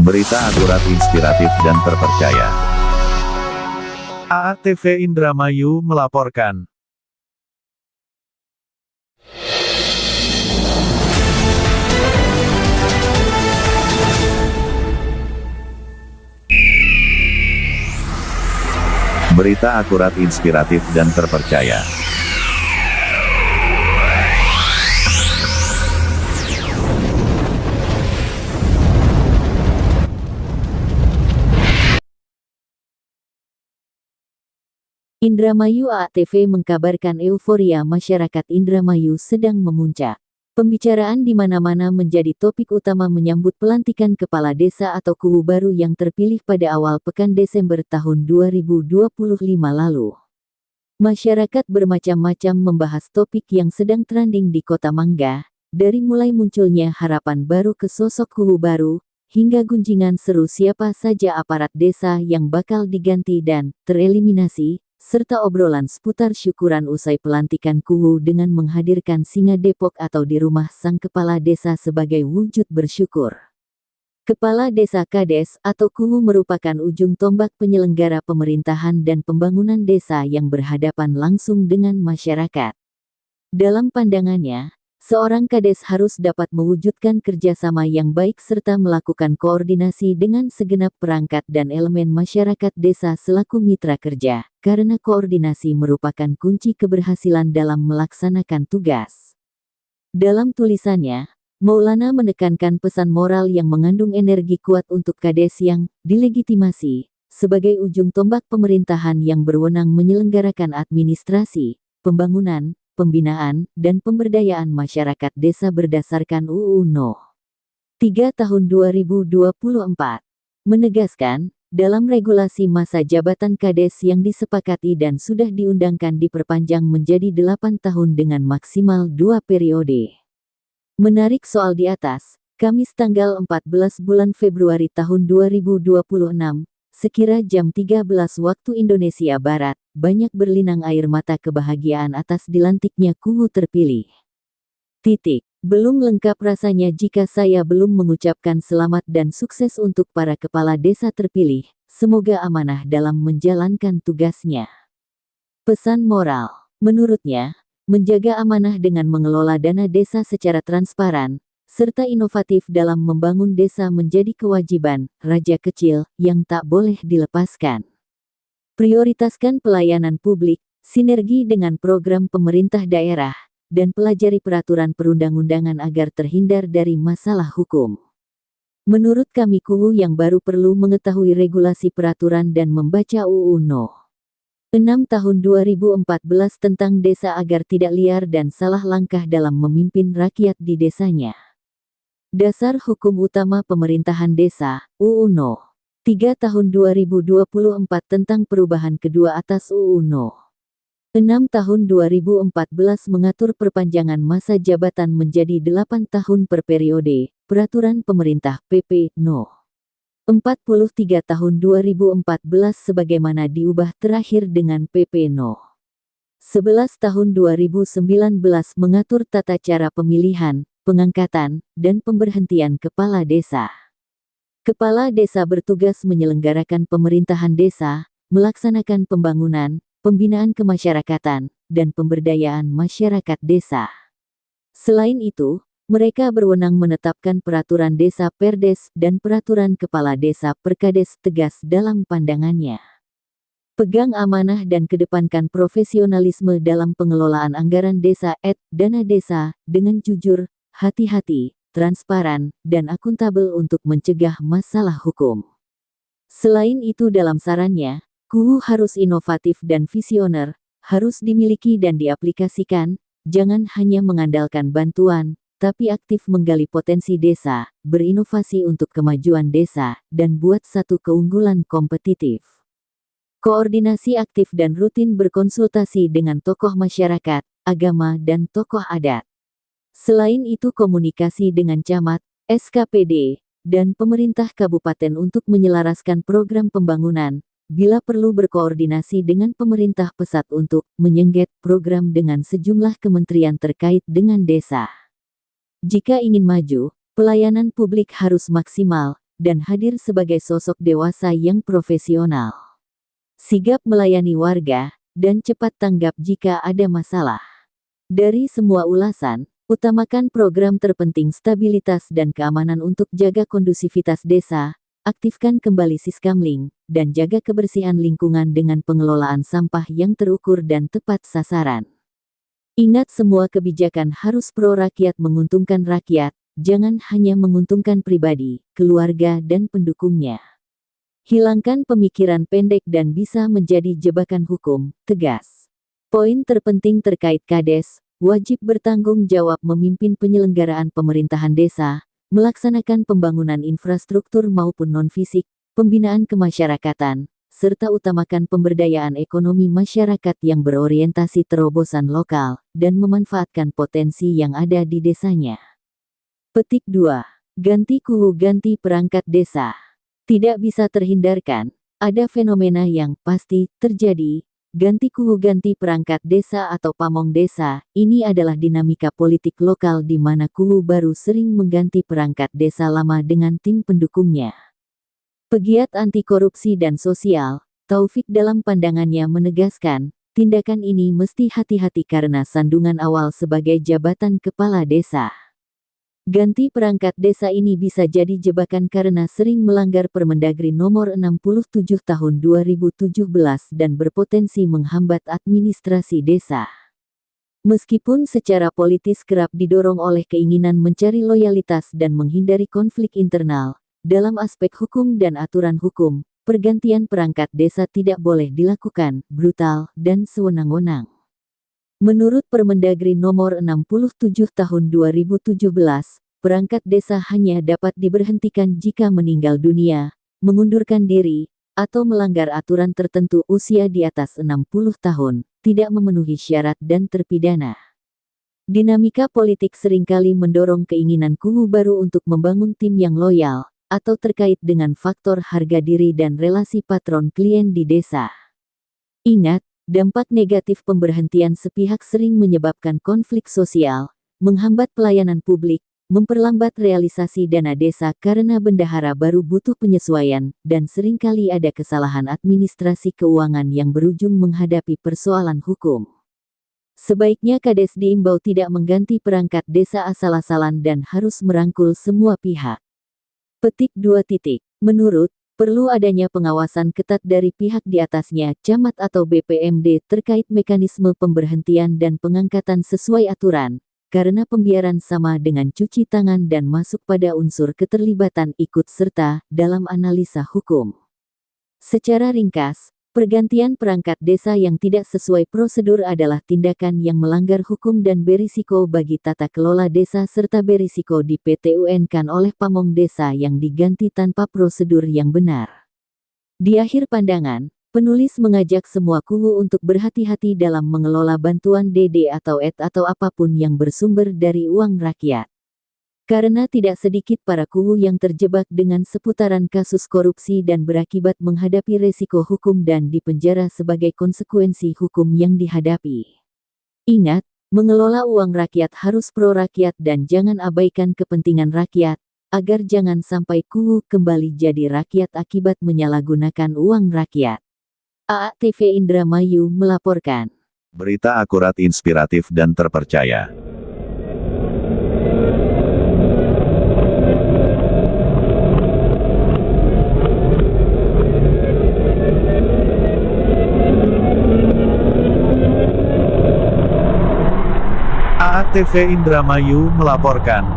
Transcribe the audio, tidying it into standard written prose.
Berita akurat, inspiratif, dan terpercaya. AATV Indramayu melaporkan. Berita akurat, inspiratif, dan terpercaya. Indramayu. AATV mengkabarkan euforia masyarakat Indramayu sedang memuncak. Pembicaraan di mana-mana menjadi topik utama menyambut pelantikan kepala desa atau kubu baru yang terpilih pada awal pekan Desember tahun 2025 lalu. Masyarakat bermacam-macam membahas topik yang sedang trending di Kota Mangga, dari mulai munculnya harapan baru ke sosok kubu baru, hingga gunjingan seru siapa saja aparat desa yang bakal diganti dan tereliminasi, serta obrolan seputar syukuran usai pelantikan kubu dengan menghadirkan singa Depok atau di rumah sang kepala desa sebagai wujud bersyukur. Kepala Desa Kades atau kubu merupakan ujung tombak penyelenggara pemerintahan dan pembangunan desa yang berhadapan langsung dengan masyarakat. Dalam pandangannya, seorang Kades harus dapat mewujudkan kerjasama yang baik serta melakukan koordinasi dengan segenap perangkat dan elemen masyarakat desa selaku mitra kerja, karena koordinasi merupakan kunci keberhasilan dalam melaksanakan tugas. Dalam tulisannya, Maulana menekankan pesan moral yang mengandung energi kuat untuk Kades yang dilegitimasi sebagai ujung tombak pemerintahan yang berwenang menyelenggarakan administrasi, pembangunan, pembinaan, dan pemberdayaan masyarakat desa berdasarkan UU No. 3 Tahun 2024. Menegaskan, dalam regulasi masa jabatan Kades yang disepakati dan sudah diundangkan diperpanjang menjadi 8 tahun dengan maksimal 2 periode. Menarik soal di atas, Kamis tanggal 14 bulan Februari tahun 2026, sekira jam 13 waktu Indonesia Barat, banyak berlinang air mata kebahagiaan atas dilantiknya kubu terpilih. Belum lengkap rasanya jika saya belum mengucapkan selamat dan sukses untuk para kepala desa terpilih, semoga amanah dalam menjalankan tugasnya. Pesan moral, menurutnya, menjaga amanah dengan mengelola dana desa secara transparan, serta inovatif dalam membangun desa menjadi kewajiban raja kecil yang tak boleh dilepaskan. Prioritaskan pelayanan publik, sinergi dengan program pemerintah daerah, dan pelajari peraturan perundang-undangan agar terhindar dari masalah hukum. Menurut kami kubu yang baru perlu mengetahui regulasi peraturan dan membaca UU No. 6 Tahun 2014 tentang desa agar tidak liar dan salah langkah dalam memimpin rakyat di desanya. Dasar Hukum Utama Pemerintahan Desa, UU No. 3 Tahun 2024 tentang perubahan kedua atas UU No. 6 Tahun 2014 mengatur perpanjangan masa jabatan menjadi 8 tahun per periode, Peraturan Pemerintah PP No. 43 Tahun 2014 sebagaimana diubah terakhir dengan PP No. 11 Tahun 2019 mengatur tata cara pemilihan, pengangkatan, dan pemberhentian kepala desa. Kepala desa bertugas menyelenggarakan pemerintahan desa, melaksanakan pembangunan, pembinaan kemasyarakatan, dan pemberdayaan masyarakat desa. Selain itu, mereka berwenang menetapkan peraturan desa Perdes dan peraturan kepala desa Perkades tegas dalam pandangannya. Pegang amanah dan kedepankan profesionalisme dalam pengelolaan anggaran desa dana desa dengan jujur, hati-hati, transparan, dan akuntabel untuk mencegah masalah hukum. Selain itu dalam sarannya, kubu harus inovatif dan visioner, harus dimiliki dan diaplikasikan, jangan hanya mengandalkan bantuan, tapi aktif menggali potensi desa, berinovasi untuk kemajuan desa, dan buat satu keunggulan kompetitif. Koordinasi aktif dan rutin berkonsultasi dengan tokoh masyarakat, agama dan tokoh adat. Selain itu komunikasi dengan camat, SKPD, dan pemerintah kabupaten untuk menyelaraskan program pembangunan, bila perlu berkoordinasi dengan pemerintah pusat untuk menyengget program dengan sejumlah kementerian terkait dengan desa. Jika ingin maju, pelayanan publik harus maksimal, dan hadir sebagai sosok dewasa yang profesional. Sigap melayani warga, dan cepat tanggap jika ada masalah. Dari semua ulasan, utamakan program terpenting stabilitas dan keamanan untuk jaga kondusivitas desa, aktifkan kembali Siskamling, dan jaga kebersihan lingkungan dengan pengelolaan sampah yang terukur dan tepat sasaran. Ingat semua kebijakan harus pro rakyat menguntungkan rakyat, jangan hanya menguntungkan pribadi, keluarga dan pendukungnya. Hilangkan pemikiran pendek dan bisa menjadi jebakan hukum, tegas. Poin terpenting terkait Kades, wajib bertanggung jawab memimpin penyelenggaraan pemerintahan desa, melaksanakan pembangunan infrastruktur maupun non-fisik, pembinaan kemasyarakatan, serta utamakan pemberdayaan ekonomi masyarakat yang berorientasi terobosan lokal, dan memanfaatkan potensi yang ada di desanya. Petik 2. Ganti kubu ganti perangkat desa. Tidak bisa terhindarkan, ada fenomena yang pasti terjadi, ganti kubu ganti perangkat desa atau pamong desa. Ini adalah dinamika politik lokal di mana kubu baru sering mengganti perangkat desa lama dengan tim pendukungnya. Pegiat anti korupsi dan sosial, Taufik dalam pandangannya menegaskan, tindakan ini mesti hati-hati karena sandungan awal sebagai jabatan kepala desa. Ganti perangkat desa ini bisa jadi jebakan karena sering melanggar Permendagri Nomor 67 Tahun 2017 dan berpotensi menghambat administrasi desa. Meskipun secara politis kerap didorong oleh keinginan mencari loyalitas dan menghindari konflik internal, dalam aspek hukum dan aturan hukum, pergantian perangkat desa tidak boleh dilakukan brutal dan sewenang-wenang. Menurut Permendagri Nomor 67 Tahun 2017, perangkat desa hanya dapat diberhentikan jika meninggal dunia, mengundurkan diri, atau melanggar aturan tertentu usia di atas 60 tahun, tidak memenuhi syarat dan terpidana. Dinamika politik seringkali mendorong keinginan kubu baru untuk membangun tim yang loyal, atau terkait dengan faktor harga diri dan relasi patron-klien di desa. Ingat, dampak negatif pemberhentian sepihak sering menyebabkan konflik sosial, menghambat pelayanan publik, memperlambat realisasi dana desa karena bendahara baru butuh penyesuaian, dan seringkali ada kesalahan administrasi keuangan yang berujung menghadapi persoalan hukum. Sebaiknya Kades diimbau tidak mengganti perangkat desa asal-asalan dan harus merangkul semua pihak. Petik 2. Menurut, perlu adanya pengawasan ketat dari pihak di atasnya, camat atau BPMD terkait mekanisme pemberhentian dan pengangkatan sesuai aturan, karena pembiaran sama dengan cuci tangan dan masuk pada unsur keterlibatan ikut serta dalam analisa hukum. Secara ringkas, pergantian perangkat desa yang tidak sesuai prosedur adalah tindakan yang melanggar hukum dan berisiko bagi tata kelola desa serta berisiko di PT-UN-kan oleh pamong desa yang diganti tanpa prosedur yang benar. Di akhir pandangan, penulis mengajak semua kubu untuk berhati-hati dalam mengelola bantuan DD atau ED atau apapun yang bersumber dari uang rakyat. Karena tidak sedikit para kubu yang terjebak dengan seputaran kasus korupsi dan berakibat menghadapi resiko hukum dan dipenjara sebagai konsekuensi hukum yang dihadapi. Ingat, mengelola uang rakyat harus pro rakyat dan jangan abaikan kepentingan rakyat, agar jangan sampai kubu kembali jadi rakyat akibat menyalahgunakan uang rakyat. AATV Indramayu melaporkan. Berita akurat, inspiratif dan terpercaya. AATV Indramayu melaporkan.